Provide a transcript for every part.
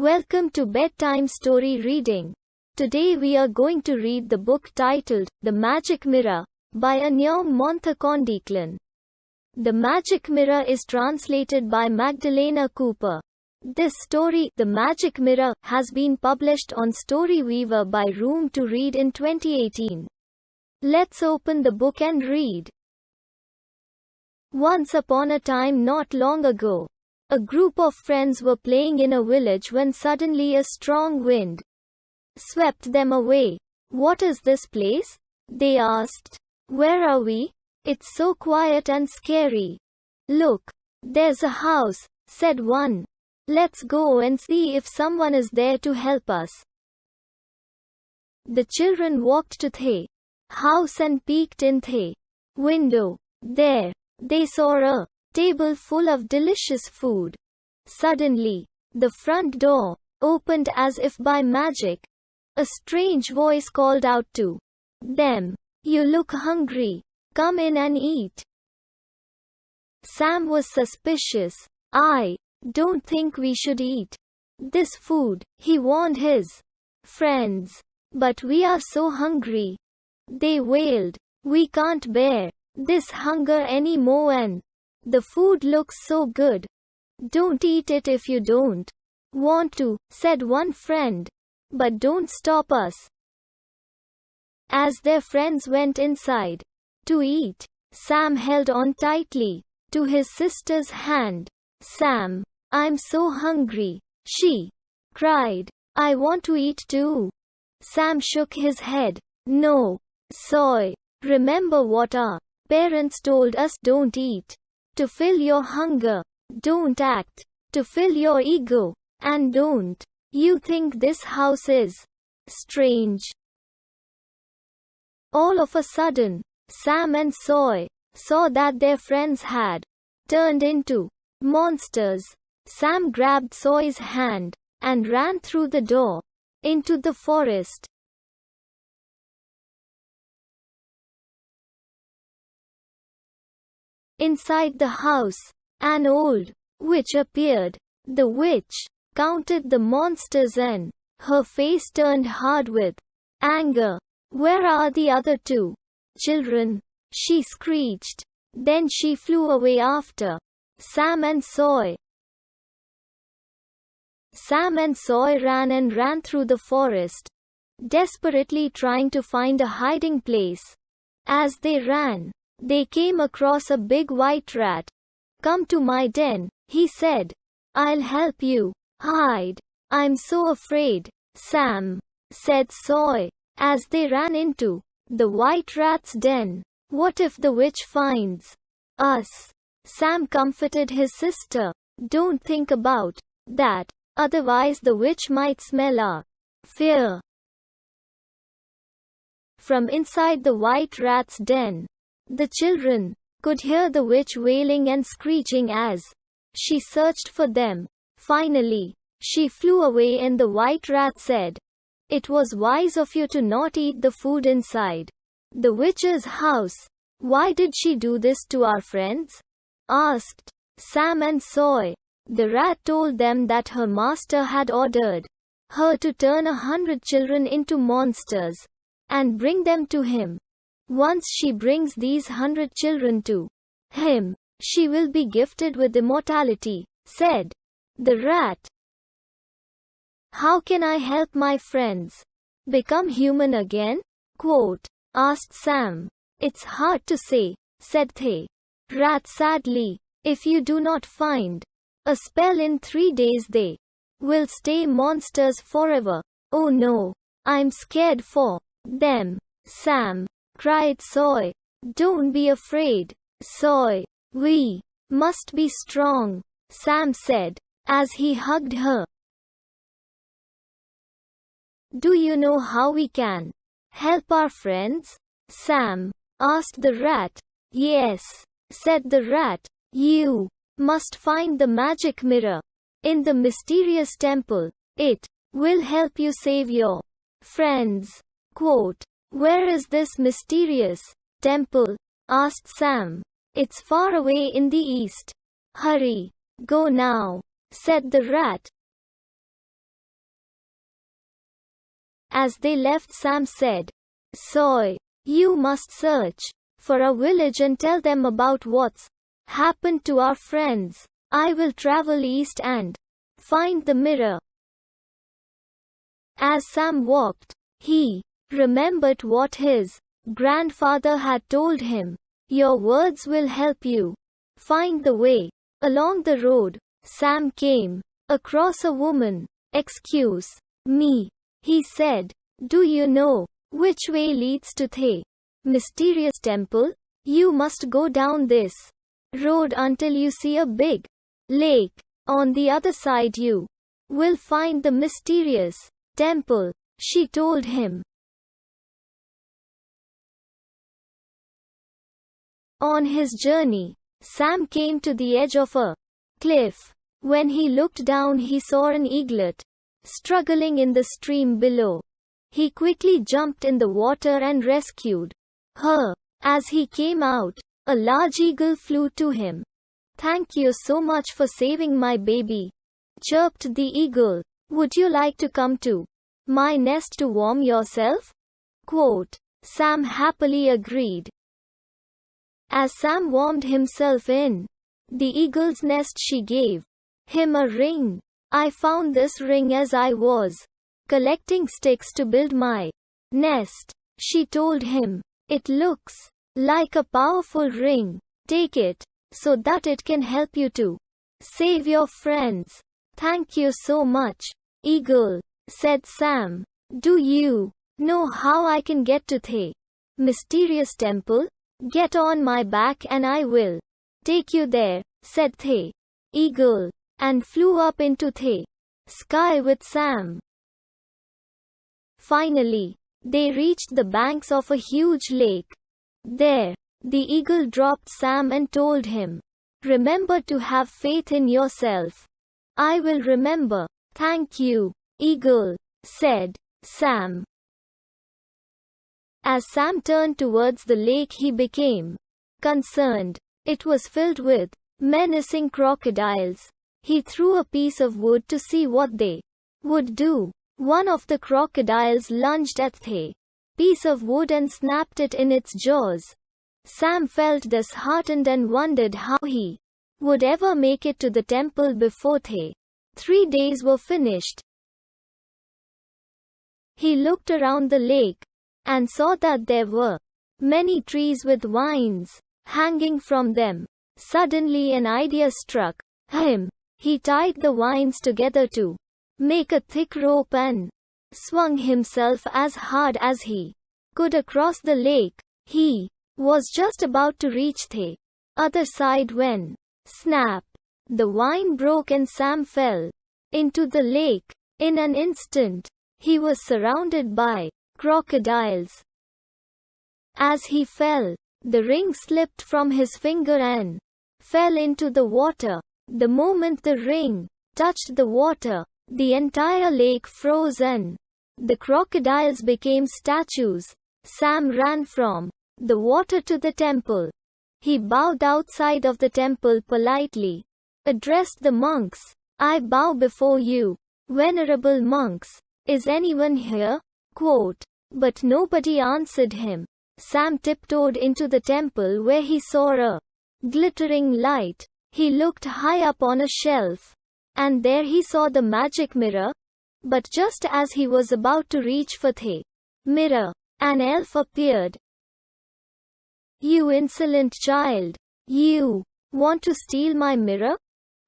Welcome to Bedtime Story Reading. Today we are going to read the book titled The Magic Mirror by Anyang Monthakondiklan. The Magic Mirror is translated by Magdalena Cooper. This story, The Magic Mirror, has been published on StoryWeaver by Room to Read in 2018. Let's open the book and read. Once upon a time not long ago, a group of friends were playing in a village when suddenly a strong wind swept them away. "What is this place?" they asked. "Where are we? It's so quiet and scary." "Look, there's a house," said one. "Let's go and see if someone is there to help us." The children walked to the house and peeked in the window. There, they saw a table full of delicious food. Suddenly, the front door opened as if by magic. A strange voice called out to them, "You look hungry. Come in and eat." Sam was suspicious. "I don't think we should eat this food," he warned his friends. "But we are so hungry," they wailed. "We can't bear this hunger anymore and the food looks so good. Don't eat it if you don't want to," said one friend. "But don't stop us." As their friends went inside to eat, Sam held on tightly to his sister's hand. "Sam, I'm so hungry," she cried. "I want to eat too." Sam shook his head. "No, Soy. Remember what our parents told us, don't eat to fill your hunger, don't act to fill your ego, and don't you think this house is strange." All of a sudden, Sam and Soy saw that their friends had turned into monsters. Sam grabbed Soy's hand and ran through the door into the forest. Inside the house, an old witch appeared. The witch counted the monsters and her face turned hard with anger. "Where are the other two children?" she screeched. Then she flew away after Sam and Soy. Sam and Soy ran through the forest, desperately trying to find a hiding place. As they ran, they came across a big white rat. "Come to my den," he said. "I'll help you hide." "I'm so afraid, Sam," said Soy, as they ran into the white rat's den. "What if the witch finds us?" Sam comforted his sister. "Don't think about that. Otherwise the witch might smell our fear." From inside the white rat's den, the children could hear the witch wailing and screeching as she searched for them. Finally, she flew away and the white rat said, "It was wise of you to not eat the food inside the witch's house." "Why did she do this to our friends?" asked Sam and Soy. The rat told them that her master had ordered her to turn 100 children into monsters and bring them to him. Once she brings these 100 children to him, she will be gifted with immortality, said the rat. "How can I help my friends become human again?" asked Sam. "It's hard to say," said the rat sadly. "If you do not find a spell in 3 days, they will stay monsters forever." "Oh no, I'm scared for them, Sam," cried Soy. "Don't be afraid, Soy. We must be strong," Sam said, as he hugged her. "Do you know how we can help our friends?" Sam asked the rat. "Yes," said the rat. "You must find the magic mirror in the mysterious temple. It will help you save your friends." "Where is this mysterious temple?" asked Sam. "It's far away in the east." "Hurry, go now," said the rat. As they left, Sam said, "Soy, you must search for a village and tell them about what's happened to our friends. I will travel east and find the mirror." As Sam walked, he remembered what his grandfather had told him. "Your words will help you find the way." Along the road, Sam came across a woman. "Excuse me," he said. "Do you know which way leads to the mysterious temple? You must go down this road until you see a big lake. On the other side you will find the mysterious temple," she told him. On his journey, Sam came to the edge of a cliff. When he looked down, he saw an eaglet struggling in the stream below. He quickly jumped in the water and rescued her. As he came out, a large eagle flew to him. "Thank you so much for saving my baby," chirped the eagle. "Would you like to come to my nest to warm yourself?" Quote. Sam happily agreed. As Sam warmed himself in the eagle's nest, she gave him a ring. "I found this ring as I was collecting sticks to build my nest," she told him. "It looks like a powerful ring. Take it so that it can help you to save your friends." "Thank you so much, Eagle," said Sam. "Do you know how I can get to the mysterious temple?" "Get on my back and I will take you there," said the eagle, and flew up into the sky with Sam. Finally, they reached the banks of a huge lake. There, the eagle dropped Sam and told him, "Remember to have faith in yourself." "I will remember. Thank you, Eagle," said Sam. As Sam turned towards the lake, he became concerned. It was filled with menacing crocodiles. He threw a piece of wood to see what they would do. One of the crocodiles lunged at the piece of wood and snapped it in its jaws. Sam felt disheartened and wondered how he would ever make it to the temple before the 3 days were finished. He looked around the lake and saw that there were many trees with vines hanging from them. Suddenly an idea struck him. He tied the vines together to make a thick rope and swung himself as hard as he could across the lake. He was just about to reach the other side when, snap, the vine broke and Sam fell into the lake. In an instant, he was surrounded by crocodiles. As he fell, the ring slipped from his finger and fell into the water. The moment the ring touched the water, the entire lake froze and the crocodiles became statues. Sam ran from the water to the temple. He bowed outside of the temple politely, addressed the monks. "I bow before you, venerable monks. Is anyone here?" Quote. But nobody answered him. Sam tiptoed into the temple where he saw a glittering light. He looked high up on a shelf, and there he saw the magic mirror. But just as he was about to reach for the mirror, an elf appeared. "You insolent child! You want to steal my mirror?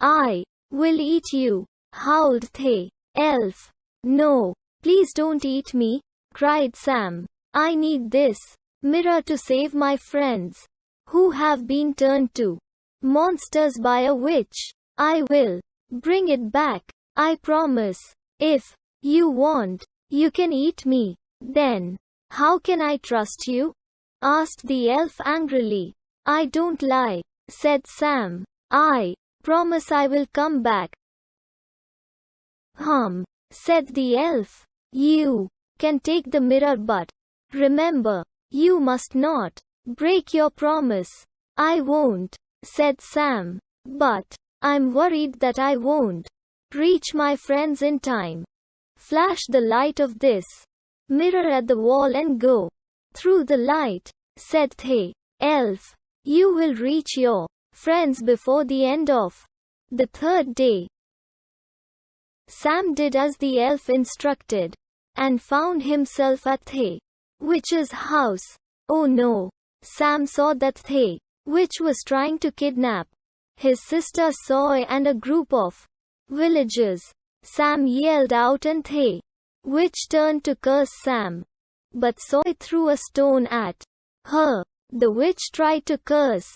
I will eat you!" howled the elf. "No, please don't eat me!" cried Sam. "I need this mirror to save my friends who have been turned to monsters by a witch. I will bring it back, I promise. If you want, you can eat me. Then, how can I trust you?" asked the elf angrily. "I don't lie," said Sam. "I promise I will come back." Said the elf. "You can take the mirror, but remember, you must not break your promise." "I won't," said Sam. "But I'm worried that I won't reach my friends in time." Flash the light of this mirror at the wall and go through the light, said the elf. You will reach your friends before the end of the third day. Sam did as the elf instructed, and found himself at the witch's house. Oh no! Sam saw that the witch was trying to kidnap his sister Soy and a group of villagers. Sam yelled out and the witch turned to curse Sam. But Soy threw a stone at her. The witch tried to curse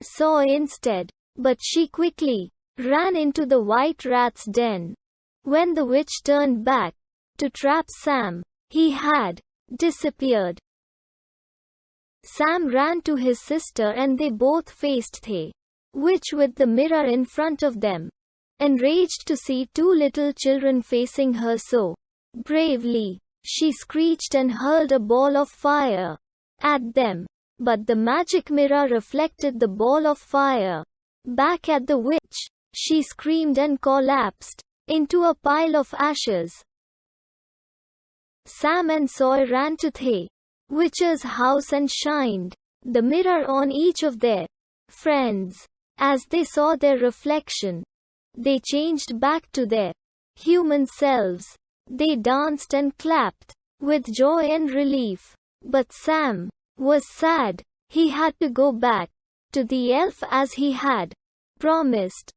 Soy instead, but she quickly ran into the white rat's den. When the witch turned back to trap Sam, he had disappeared. Sam ran to his sister and they both faced the witch with the mirror in front of them, enraged to see two little children facing her so bravely. She screeched and hurled a ball of fire at them, but the magic mirror reflected the ball of fire back at the witch. She screamed and collapsed into a pile of ashes. Sam and Soy ran to the witch's house and shined the mirror on each of their friends. As they saw their reflection, they changed back to their human selves. They danced and clapped with joy and relief. But Sam was sad. He had to go back to the elf as he had promised.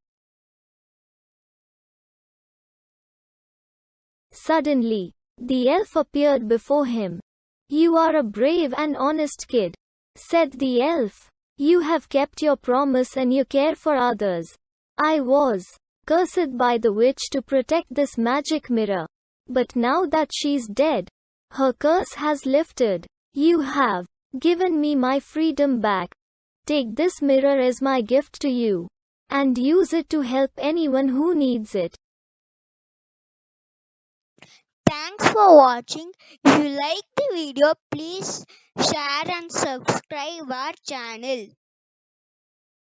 Suddenly, the elf appeared before him. You are a brave and honest kid, said the elf. You have kept your promise and you care for others. I was cursed by the witch to protect this magic mirror. But now that she's dead, her curse has lifted. You have given me my freedom back. Take this mirror as my gift to you, and use it to help anyone who needs it. Thanks for watching. If you like the video, please share and subscribe our channel.